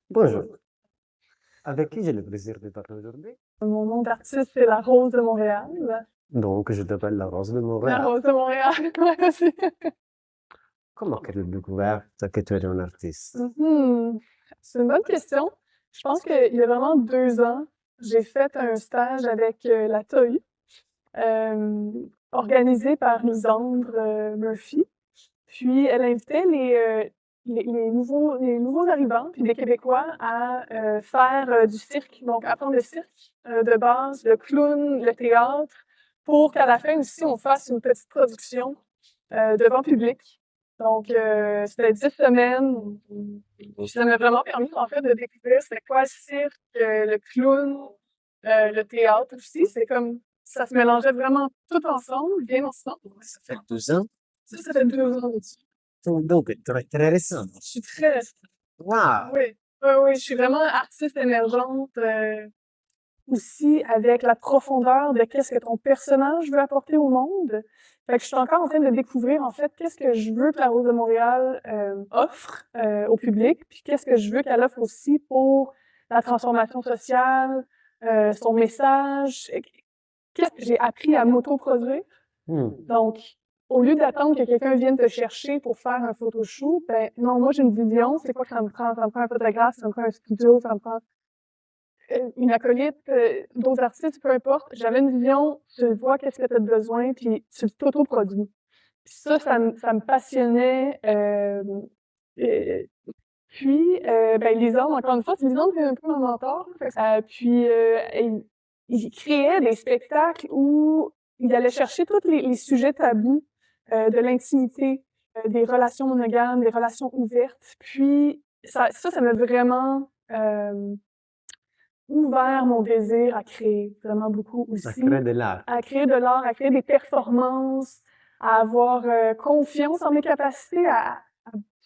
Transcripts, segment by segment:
Bonjour, avec qui j'ai le plaisir de parler aujourd'hui? Mon nom d'artiste, c'est La Rose de Montréal. Donc, je t'appelle la Rose de La Montréal. Rose de Montréal, ouais, Comment que tu as découvert que tu es un artiste? Mhm. C'est une bonne question. Je pense qu'il y a vraiment 2 ans, j'ai fait un stage avec la TOI, euh, organisé par Lisandre Murphy. Puis, elle invitait les nouveaux arrivants, puis des Québécois, à faire du cirque, donc apprendre le cirque de base, le clown, le théâtre, pour qu'à la fin aussi, on fasse une petite production devant public. Donc, c'était 10 semaines. Puis ça m'a vraiment permis, en fait, de découvrir c'était quoi le cirque, le clown, le théâtre aussi. C'est comme, ça se mélangeait vraiment tout ensemble, bien ensemble. Ça fait 2 ans? Ça fait 2 ans dessus. Donc, très récent. Je suis très, Wow! oui, oui, oui, je suis vraiment artiste émergente, aussi avec la profondeur de qu'est-ce que ton personnage veut apporter au monde. Fait que je suis encore en train de découvrir, en fait, qu'est-ce que je veux que la Rose de Montréal offre au public, puis qu'est-ce que je veux qu'elle offre aussi pour la transformation sociale, son message. Qu'est-ce que j'ai appris à m'autoproduire? Hmm. Donc, au lieu d'attendre que quelqu'un vienne te chercher pour faire un photoshoot, ben non, moi j'ai une vision, c'est quoi que ça me prend? Ça me prend un photographe, ça me prend un studio, ça me prend une acolyte, d'autres artistes, peu importe. J'avais une vision, tu vois qu'est-ce que tu as besoin, puis tu t'autoproduis. Puis ça me passionnait. Puis, ben, Lisande, encore une fois, c'est Lisande qui est un peu mon mentor. Puis, il créait des spectacles où il allait chercher tous les sujets tabous de l'intimité, des relations monogames, des relations ouvertes. Puis, ça m'a vraiment ouvert mon désir à créer vraiment beaucoup Ça aussi, crée de l'art. à créer de l'art, à créer des performances, à avoir confiance en mes capacités à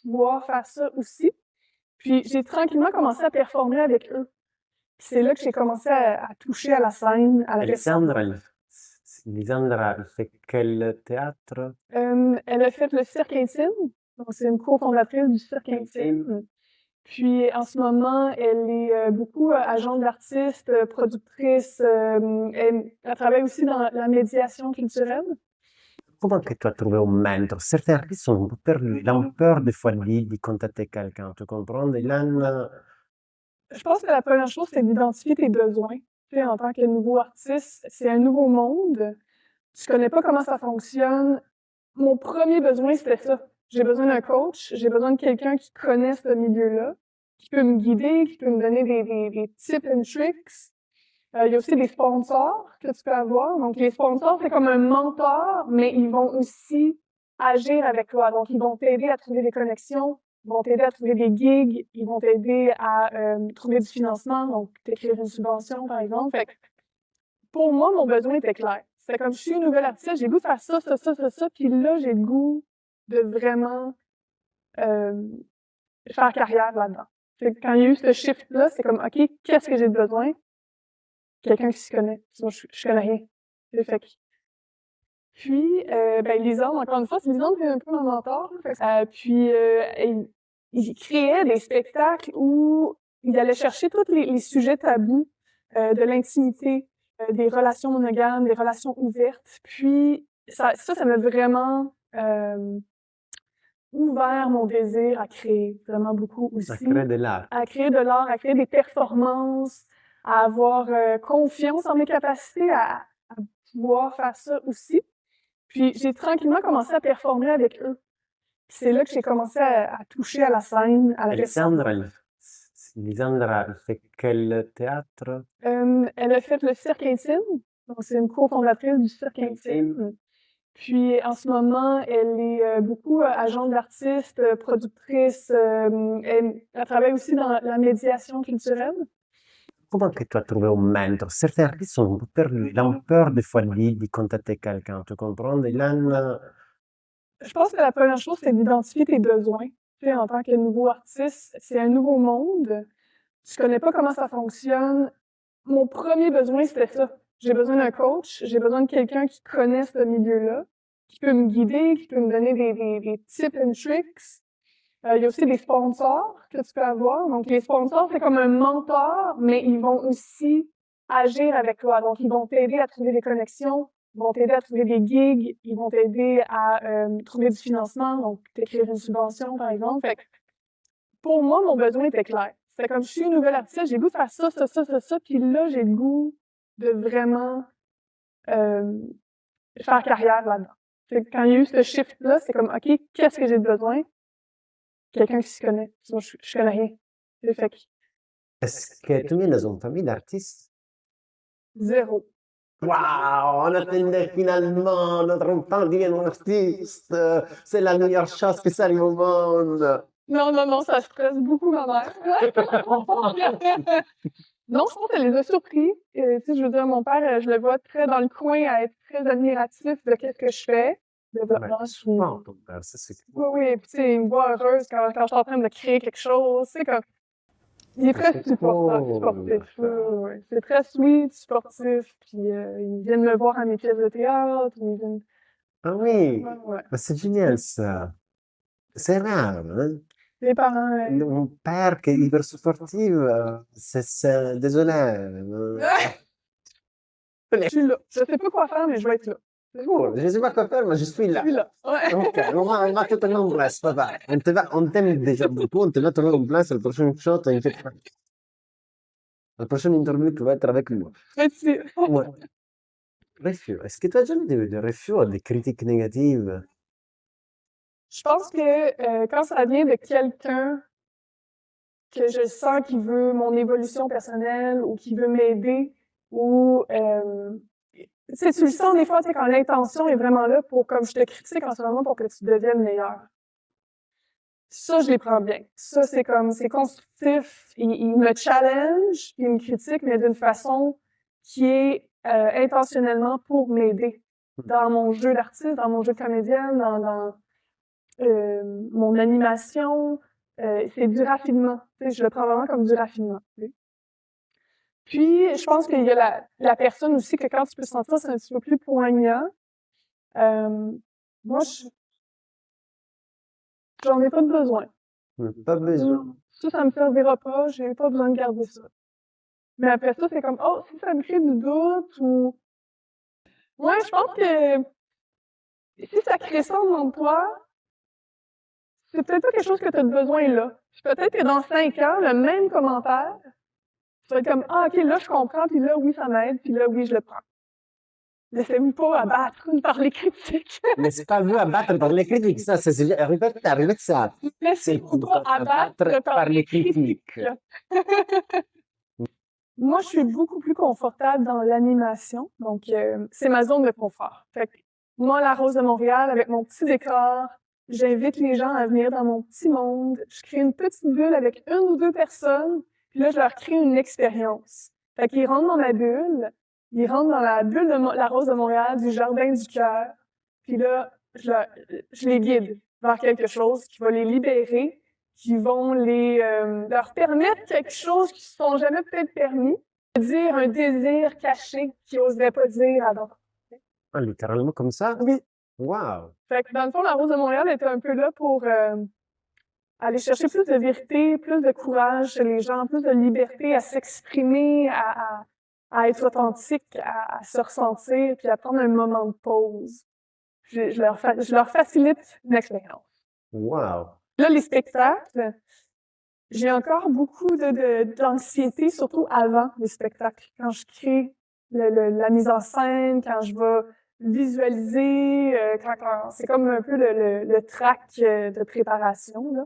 pouvoir faire ça aussi. Puis j'ai tranquillement commencé à performer avec eux. Puis c'est là que j'ai commencé à toucher à la scène, à la Lisandra, performance. Lisandra, elle fait quel théâtre? Elle a fait le cirque intime, donc c'est une cofondatrice du cirque intime. Puis en ce moment, elle est beaucoup agente d'artiste, productrice. Elle travaille aussi dans la médiation culturelle. Comment que tu as trouvé un mentor? Certains artistes sont un peu perdus. Ils ont peur des fois de contacter quelqu'un, tu comprends? Ils ont, Je pense que la première chose, c'est d'identifier tes besoins. Tu sais, en tant que nouveau artiste, c'est un nouveau monde. Tu connais pas comment ça fonctionne. Mon premier besoin, c'était ça. J'ai besoin d'un coach, j'ai besoin de quelqu'un qui connaisse ce milieu-là, qui peut me guider, qui peut me donner des tips and tricks. Il y a aussi des sponsors que tu peux avoir. Donc, les sponsors, c'est comme un mentor, mais ils vont aussi agir avec toi. Donc, ils vont t'aider à trouver des connexions, ils vont t'aider à trouver des gigs, ils vont t'aider à trouver du financement, donc t'écrire une subvention, par exemple. Fait que, pour moi, mon besoin était clair. C'était comme, je suis une nouvelle artiste, j'ai le goût de faire ça, ça, ça, ça, ça, puis là, j'ai le goût de vraiment euh, faire carrière là-dedans. Fait que quand il y a eu ce shift-là, c'est comme, OK, qu'est-ce que j'ai besoin? Quelqu'un qui s'y connaît. Sinon, je connais rien. Fait que, puis, ben, Lisande, encore une fois, c'est Lisande qui est un peu mon mentor. Puis, il créait des spectacles où il allait chercher tous les sujets tabous de l'intimité, des relations monogames, des relations ouvertes. Puis, ça m'a vraiment ouvert mon désir à créer vraiment beaucoup ça aussi, crée de l'art. à créer de l'art, à créer des performances, à avoir confiance en mes capacités à pouvoir faire ça aussi. Puis j'ai tranquillement commencé à performer avec eux. Puis c'est là que j'ai commencé à toucher à la scène, à la Lisandra, performance. Lisandra, elle fait quel théâtre? Elle a fait le cirque intime, donc c'est une cofondatrice du cirque intime. Puis en ce moment, elle est beaucoup agente d'artiste, productrice. Elle travaille aussi dans la médiation culturelle. Comment que tu as trouvé un mentor? Certains artistes sont un peu perdus. Ils ont peur des fois de contacter quelqu'un, tu comprends? Ils ont, Je pense que la première chose, c'est d'identifier tes besoins. Tu sais, en tant que nouveau artiste, c'est un nouveau monde. Tu connais pas comment ça fonctionne. Mon premier besoin, c'était ça. J'ai besoin d'un coach, j'ai besoin de quelqu'un qui connaisse ce milieu-là, qui peut me guider, qui peut me donner des tips and tricks. Il y a aussi des sponsors que tu peux avoir. Donc, les sponsors, c'est comme un mentor, mais ils vont aussi agir avec toi. Donc, ils vont t'aider à trouver des connexions, ils vont t'aider à trouver des gigs, ils vont t'aider à trouver du financement, donc t'écrire une subvention, par exemple. Fait que, pour moi, mon besoin était clair. C'était comme, je suis une nouvelle artiste, j'ai le goût de faire ça, puis là, j'ai le goût de vraiment faire carrière là-dedans. Fait que quand il y a eu ce shift-là, c'est comme, OK, qu'est-ce que j'ai besoin? Quelqu'un qui s'y connaît. Sinon, je connais rien. Fait que, Est-ce que tu viens dans une famille d'artistes? zéro. Waouh, on attendait finalement notre enfant devient un artiste. C'est la meilleure chose qui s'arrive au monde. Non, ça stresse beaucoup ma mère. Non, je pense qu'elle les a surpris. Tu sais, je veux dire, mon père, je le vois très dans le coin à être très admiratif de qu'est-ce que je fais. Développement. Souvent, ton père, ça c'est Oui, puis tu sais, il me voit heureuse quand je suis en train de créer quelque chose. C'est comme, il est très c'est sportif. Oui. C'est très sweet, sportif. Puis ils viennent me voir à mes pièces de théâtre. Ils viennent... Ah oui, Ouais. bah, c'est génial ça. C'est rare, hein? Les parents... Un père qui est hyper sportif, désolé. Je suis là. Je sais pas quoi faire, mais je vais être là. Cool, je sais pas quoi faire, mais je suis Je là. suis là. Ouais. Ok, on va te tenir en place, papa. On t'aime déjà beaucoup, on te va tenir en place. Le prochain shot, la prochaine interview, tu vas être avec moi. Merci. Ouais. Refus. Est-ce que tu as déjà eu des refus ou des critiques négatives? Je pense que quand ça vient de quelqu'un que je sens qui veut mon évolution personnelle ou qui veut m'aider ou tu sais, tu le sens des fois, tu sais, quand l'intention est vraiment là pour, comme je te critique en ce moment, pour que tu deviennes meilleur. Ça, je les prends bien. Ça, c'est comme, c'est constructif. Il me challenge, il me critique, mais d'une façon qui est intentionnellement pour m'aider dans mon jeu d'artiste, dans mon jeu de comédienne, dans mon animation. C'est du raffinement. Tu sais, je le prends vraiment comme du raffinement. Tu sais. Puis, je pense qu'il y a la personne aussi que quand tu peux sentir, c'est un petit peu plus poignant. Moi, j'en ai pas de besoin. Pas besoin. Ça me servira pas, j'ai pas besoin de garder ça. Mais après ça, c'est comme, oh, si ça me crée du doute ou... Moi, je pense que si ça crée ça en toi, c'est peut-être pas quelque chose que tu as besoin là. Puis peut-être que dans 5 ans, le même commentaire, tu vas être comme, ah, OK, là, je comprends, puis là, oui, ça m'aide, puis là, oui, je le prends. Laissez-vous pas abattre par les critiques. Mais c'est pas vu abattre par les critiques, ça, répète ça. Laissez-vous pas abattre par les critiques. Moi, je suis beaucoup plus confortable dans l'animation, donc c'est ma zone de confort. Fait que moi, la Rose de Montréal, avec mon petit décor, j'invite les gens à venir dans mon petit monde. Je crée une petite bulle avec 1 ou 2 personnes, puis là, je leur crée une expérience. Fait qu'ils rentrent dans ma bulle, ils rentrent dans la bulle de la Rose de Montréal, du Jardin du Cœur, puis là, je les guide vers quelque chose qui va les libérer, qui vont leur permettre quelque chose qu'ils se sont jamais peut-être permis, dire un désir caché qu'ils n'oseraient pas dire avant. Ah, littéralement comme ça? Oui. Wow. Fait que dans le fond, la Rose de Montréal était un peu là pour aller chercher plus de vérité, plus de courage chez les gens, plus de liberté à s'exprimer, à être authentique, à se ressentir, puis à prendre un moment de pause. Je leur facilite une expérience. Wow. Là, les spectacles, j'ai encore beaucoup d'anxiété, surtout avant les spectacles. Quand je crée la mise en scène, quand je vais visualiser, c'est comme un peu le track de préparation, là.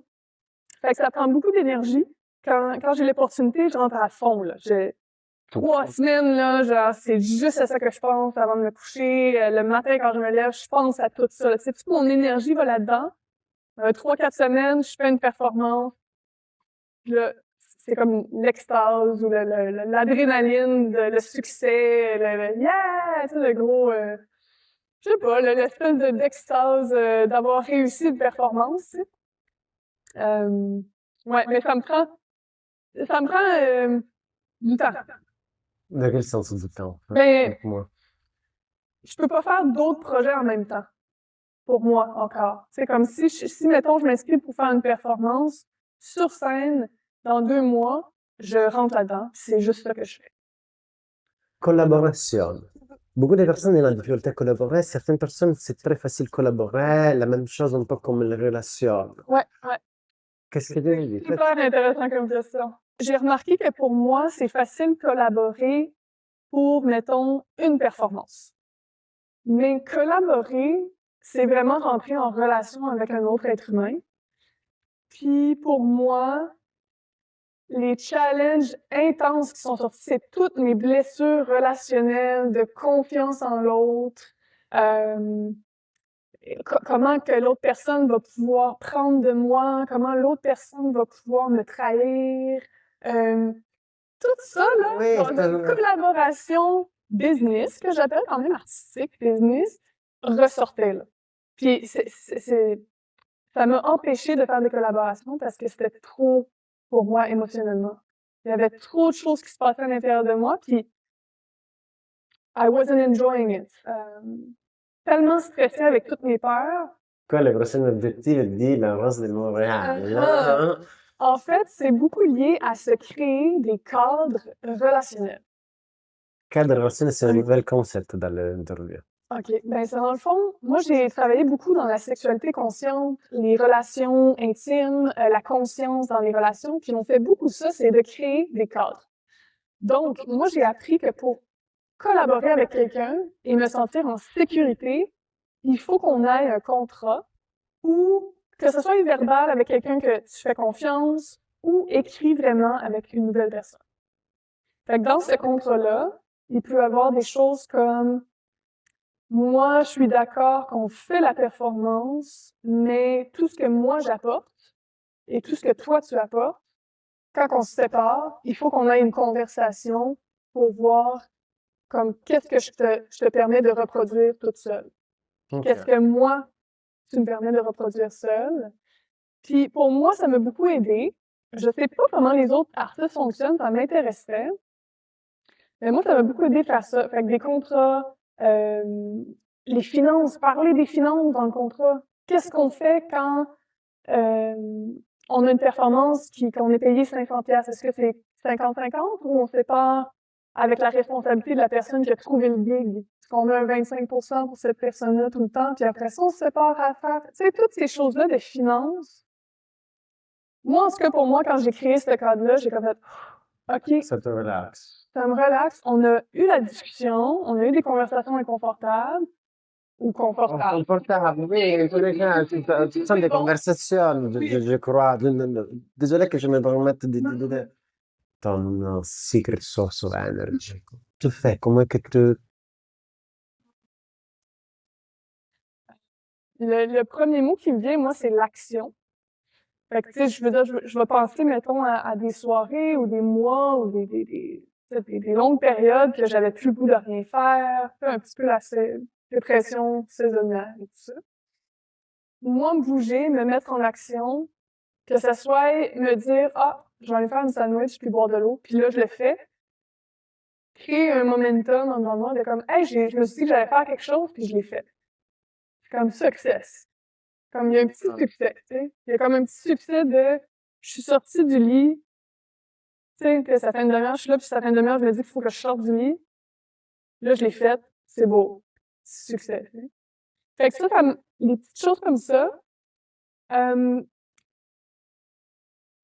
Fait que ça prend beaucoup d'énergie. Quand j'ai l'opportunité, je rentre à fond, là. J'ai 3 semaines, là, genre, c'est juste à ça que je pense avant de me coucher. Le matin, quand je me lève, je pense à tout ça. C'est toute mon énergie va là-dedans. 3-4 semaines, je fais une performance. Là, c'est comme l'extase ou l'adrénaline, le succès, yeah! Tu sais, le gros, je sais pas, l'espèce d'extase d'avoir réussi une performance, tu sais. Ouais, mais ça me prend du temps. Dans quel sens du temps? Ben, Avec moi. je peux pas faire d'autres projets en même temps. pour moi encore. C'est comme si, mettons, je m'inscris pour faire une performance sur scène dans 2 mois, je rentre là-dedans, c'est juste ça que je fais. Collaboration. Beaucoup de personnes ont la difficulté à collaborer. Certaines personnes, c'est très facile de collaborer. La même chose un peu comme les relations. Ouais. Qu'est-ce que tu dis? Super intéressant comme question. J'ai remarqué que pour moi, c'est facile de collaborer pour, mettons, une performance. Mais collaborer, c'est vraiment rentrer en relation avec un autre être humain. Puis pour moi, les challenges intenses qui sont sortis, c'est toutes mes blessures relationnelles, de confiance en l'autre, comment que l'autre personne va pouvoir prendre de moi, comment l'autre personne va pouvoir me trahir. Tout ça, là, Oui, dans une collaboration business, que j'appelle quand même artistique, business, ressortait là. Puis ça m'a empêché de faire des collaborations parce que c'était trop pour moi émotionnellement. Il y avait trop de choses qui se passaient à l'intérieur de moi, puis I wasn't enjoying it. Tellement stressée avec toutes mes peurs. Quoi, le prochain objectif dit la Rose de Montréal? En fait, c'est beaucoup lié à se créer des cadres relationnels. Cadre relationnel, c'est un nouvel concept dans l'interview. OK. Ben, c'est dans le fond, moi, j'ai travaillé beaucoup dans la sexualité consciente, les relations intimes, la conscience dans les relations, puis on fait beaucoup ça, c'est de créer des cadres. Donc, moi, j'ai appris que pour collaborer avec quelqu'un et me sentir en sécurité, il faut qu'on ait un contrat ou que ce soit verbal avec quelqu'un que tu fais confiance ou écrit vraiment avec une nouvelle personne. Fait que dans ce contrat-là, il peut y avoir des choses comme moi, je suis d'accord qu'on fait la performance, mais tout ce que moi j'apporte et tout ce que toi tu apportes, quand on se sépare, il faut qu'on ait une conversation pour voir comme qu'est-ce que je te permets de reproduire toute seule. Qu'est-ce que moi, tu me permets de reproduire seule. Puis pour moi, ça m'a beaucoup aidé. Je sais pas comment les autres artistes fonctionnent, ça m'intéresserait. Mais moi, ça m'a beaucoup aidé de faire ça. Fait que des contrats, les finances, parler des finances dans le contrat. Qu'est-ce qu'on fait quand on a une performance qu'on est payé 50$? Est-ce que c'est 50-50 ou on sépare avec la responsabilité de la personne qui a trouvé le gig? Est-ce qu'on a un 25% pour cette personne-là tout le temps, puis après ça, on se sépare à faire? Tu sais, toutes ces choses-là de finances. Moi, en tout cas, pour moi, quand j'ai créé ce cadre-là, j'ai comme fait, OK, Ça te relaxe. ça me relaxe. On a eu la discussion, on a eu des conversations inconfortables ou confortables. Confortable, oui, in tous les cas, ce sont des conversations, je crois. Désolé que je me permette de dire ton secret source of energy. Tu fais, comment que tu... Le premier mot qui me vient, moi, c'est l'action. Fait que, tu sais, je veux dire, je vais penser, mettons, à des soirées ou des mois ou des longues périodes que j'avais plus le goût de rien faire, un petit peu la dépression saisonnière et tout ça. Moi, me bouger, me mettre en action, que ça soit me dire, ah, je vais aller faire une sandwich puis boire de l'eau, puis là, je le fais. Créer un momentum dans moi de comme, hey, je me suis dit que j'allais faire quelque chose puis je l'ai fait. Comme success. Comme il y a un petit succès, tu sais. Il y a comme un petit succès de, je suis sortie du lit, tu sais, que ça fait une demi-heure, je suis là, puis ça fait une demi-heure, je me dis qu'il faut que je sorte du lit. Là, je l'ai fait, c'est beau. Petit succès, tu sais. Fait que ça, comme, les petites choses comme ça,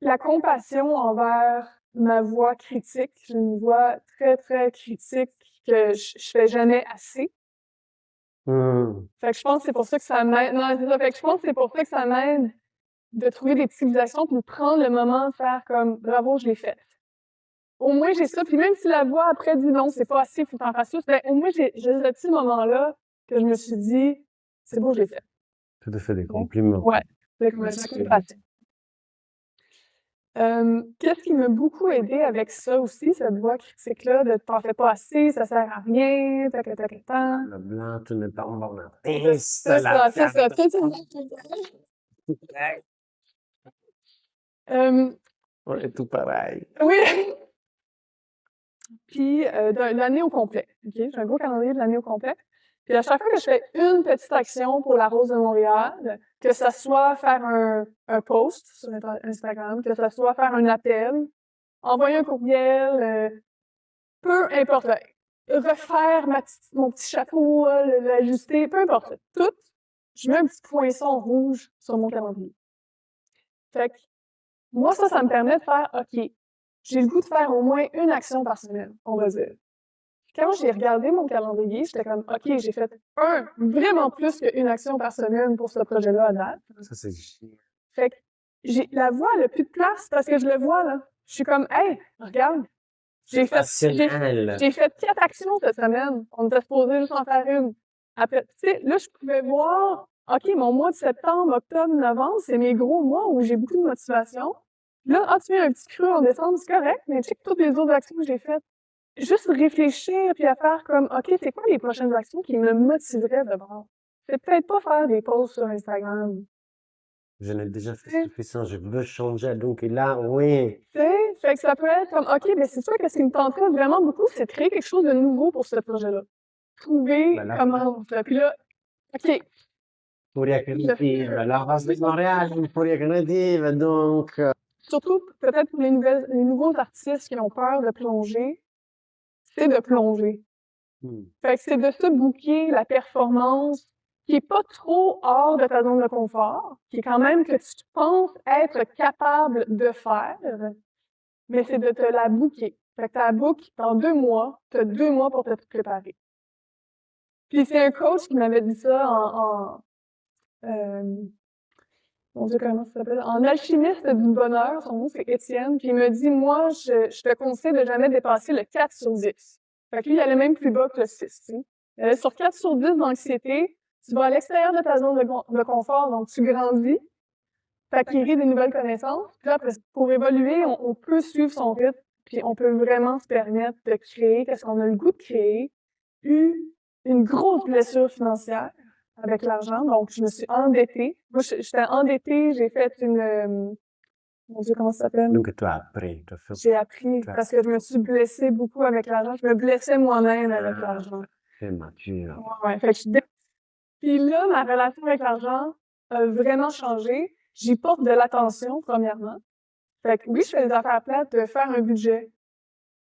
la compassion envers ma voix critique, j'ai une voix très, très critique que je fais jamais assez. Fait que je pense que c'est pour ça que ça m'aide. Non, c'est ça. Fait que je pense que c'est pour ça que ça m'aide de trouver des petites actions puis de prendre le moment de faire comme bravo, je l'ai fait. Au moins j'ai ça. Puis même si la voix après dit non, c'est pas assez, faut t'en faire plus, ben au moins j'ai ce petit moment-là que je me suis dit c'est bon, je l'ai fait. Tu te fais des compliments. Ouais. Fait que je me suis pratique. Qu'est-ce qui m'a beaucoup aidé avec ça aussi, cette voix critique-là, de t'en fais pas assez, ça sert à rien, Le blanc, tu ne tombes pas. C'est ça, c'est ça. On est tout pareil. Oui. Puis, de l'année au complet. OK? J'ai un gros calendrier de l'année au complet. Puis à chaque fois que je fais une petite action pour la Rose de Montréal, que ça soit faire un post sur Instagram, que ça soit faire un appel, envoyer un courriel, peu importe, refaire mon petit chapeau, l'ajuster, peu importe, tout, je mets un petit poinçon rouge sur mon calendrier. Fait que moi, ça me permet de faire, OK, j'ai le goût de faire au moins une action par semaine, on va dire. Quand j'ai regardé mon calendrier, j'étais comme, OK, j'ai fait vraiment plus qu'une action par semaine pour ce projet-là à date. Ça, c'est chiant. Fait que la voix, elle a plus de place parce que je le vois, là. Je suis comme, hey, regarde, j'ai fait 4 actions cette semaine. On était supposé juste en faire une. Après, tu sais, là, je pouvais voir, OK, mon mois de septembre, octobre, novembre, c'est mes gros mois où j'ai beaucoup de motivation. Là, tu mets un petit creux en décembre, c'est correct, mais check toutes les autres actions que j'ai faites. Juste réfléchir puis à faire comme, OK, c'est quoi les prochaines actions qui me motiveraient de bord? C'est peut-être pas faire des posts sur Instagram. Je l'ai déjà fait suffisant, je veux changer, donc là, oui. Tu sais, fait que ça peut être comme, OK, mais c'est sûr que ce qui me tenterait vraiment beaucoup, c'est de créer quelque chose de nouveau pour ce projet-là. Trouver comment. Puis là, OK. Furia créative, la Rose de Montréal, une furia créative, donc. Surtout, peut-être pour les nouveaux artistes qui ont peur de plonger, c'est de plonger. Fait que c'est de se booker la performance qui est pas trop hors de ta zone de confort, qui est quand même que tu penses être capable de faire, mais c'est de te la booker. Fait que t'as book dans 2 mois, t'as 2 mois pour te préparer. Puis c'est un coach qui m'avait dit ça mon Dieu, comment ça s'appelle? En alchimiste du bonheur, son nom c'est Étienne, puis il me dit, moi, je te conseille de jamais dépasser le 4 sur 10. Fait que lui, il allait même plus bas que le 6, tu sais. Il allait sur 4 sur 10 d'anxiété, tu vas à l'extérieur de ta zone de confort, donc tu grandis, t'acquéris des nouvelles connaissances, puis là, après, pour évoluer, on peut suivre son rythme, puis on peut vraiment se permettre de créer qu'est-ce qu'on a le goût de créer. Une grosse blessure financière avec l'argent, donc je me suis endettée. Moi, j'étais endettée, j'ai fait mon Dieu, comment ça s'appelle? Donc, tu as appris. J'ai appris parce que je me suis blessée beaucoup avec l'argent. Je me blessais moi-même avec l'argent. C'est mature. Ouais, fait que puis là, ma relation avec l'argent a vraiment changé. J'y porte de l'attention, premièrement. Fait que oui, je fais des affaires plates, de faire un budget.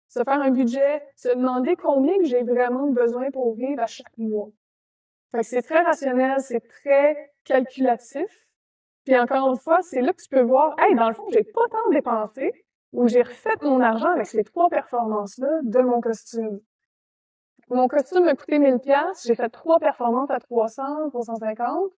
Se faire un budget, se demander combien que j'ai vraiment besoin pour vivre à chaque mois. Fait que c'est très rationnel, c'est très calculatif. Puis encore une fois, c'est là que tu peux voir, hey, dans le fond, j'ai pas tant dépensé, ou j'ai refait mon argent avec ces 3 performances-là de mon costume. Mon costume m'a coûté 1000$, j'ai fait 3 performances à 300, 350.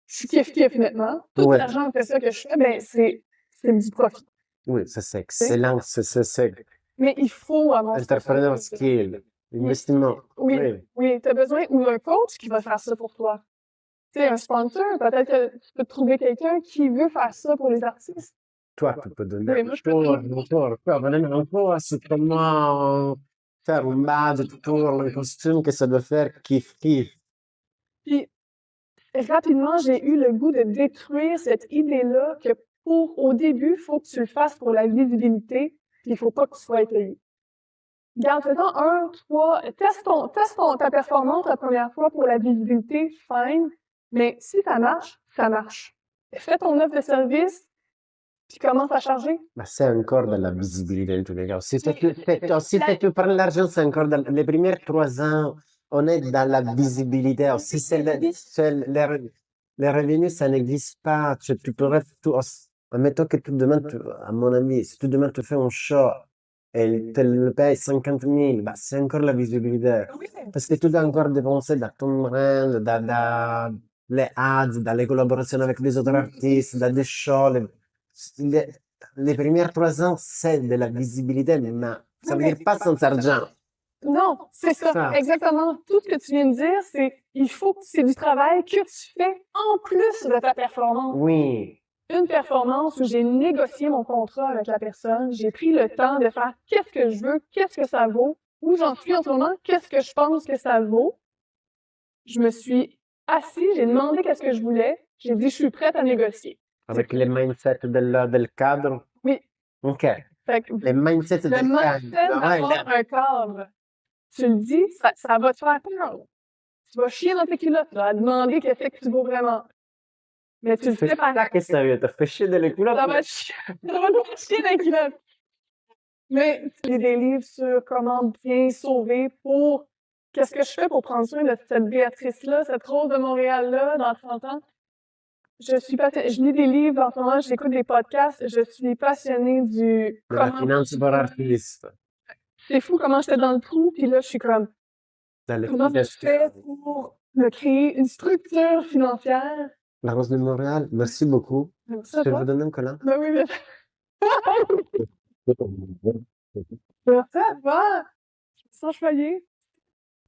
Je suis kiff-kiff, honnêtement. Tout l'argent après ça que je fais, ben, c'est du profit. Oui, ça c'est excellent, c'est. Mais il faut avoir entrepreneur skill, investissement. Oui, t'as besoin, ou un coach qui va faire ça pour toi. Tu sais, un sponsor, peut-être que tu peux trouver quelqu'un qui veut faire ça pour les artistes. Toi, tu peux donner un cours, c'est comment faire un badge pour le costume que ça doit faire kiff-kiff. Puis, rapidement, j'ai eu le goût de détruire cette idée-là que au début, il faut que tu le fasses pour la visibilité, puis il faut pas que tu sois payé. Garde, fais-en 1, 3, teste ta performance la première fois pour la visibilité, fine. Mais si ça marche, ça marche. Fais ton offre de service, puis commence à charger. Ma c'est encore de la visibilité in tous les cas. Si tu prends l'argent, c'est encore les premiers 3 ans, on est dans la visibilité. Si c'est les revenus, ça n'existe pas. Tu pourrais tout, admettons que tu demandes, à mon avis, si tu demandes de faire un show et tu le payes 50 000, bah, c'est encore la visibilité. Oui. Parce que tu dois encore dépenser dans ton brand, dans les ads, dans les collaborations avec les autres artistes, dans des shows. Les premiers 3 ans, c'est de la visibilité, mais ça veut dire pas sans argent. Non, c'est ça. Exactement. Tout ce que tu viens de dire, c'est du travail que tu fais en plus de ta performance. Oui. Une performance où j'ai négocié mon contrat avec la personne, j'ai pris le temps de faire qu'est-ce que je veux, qu'est-ce que ça vaut, où j'en suis en ce moment, qu'est-ce que je pense que ça vaut. Je me suis assise, j'ai demandé qu'est-ce que je voulais, j'ai dit je suis prête à négocier. Avec les mindsets del cadre? Oui. OK. Fait que les mindsets le del mindset cadre. d'avoir un cadre, tu le dis, ça va te faire peur. Tu vas chier dans tes culottes, tu vas demander qu'est-ce que tu vaux vraiment. Mais tu le fais par Tac, sérieux, t'as fait chier de les culottes. ça va chier dans les culottes. Mais j'ai des livres sur comment bien sauver pour qu'est-ce que je fais pour prendre soin de cette Béatrice-là, cette Rose de Montréal-là, dans 30 ans. Je lis des livres en ce moment, j'écoute des podcasts, je suis passionnée du De la comment. finance pour artiste. C'est fou comment j'étais dans le trou, puis là, je suis comme, Dans comment je fais pour me créer une structure financière? La Rose de Montréal, merci beaucoup. Ça Je vais va? vous donner un collant. Ben oui, mais ça va! Je me sens choyée.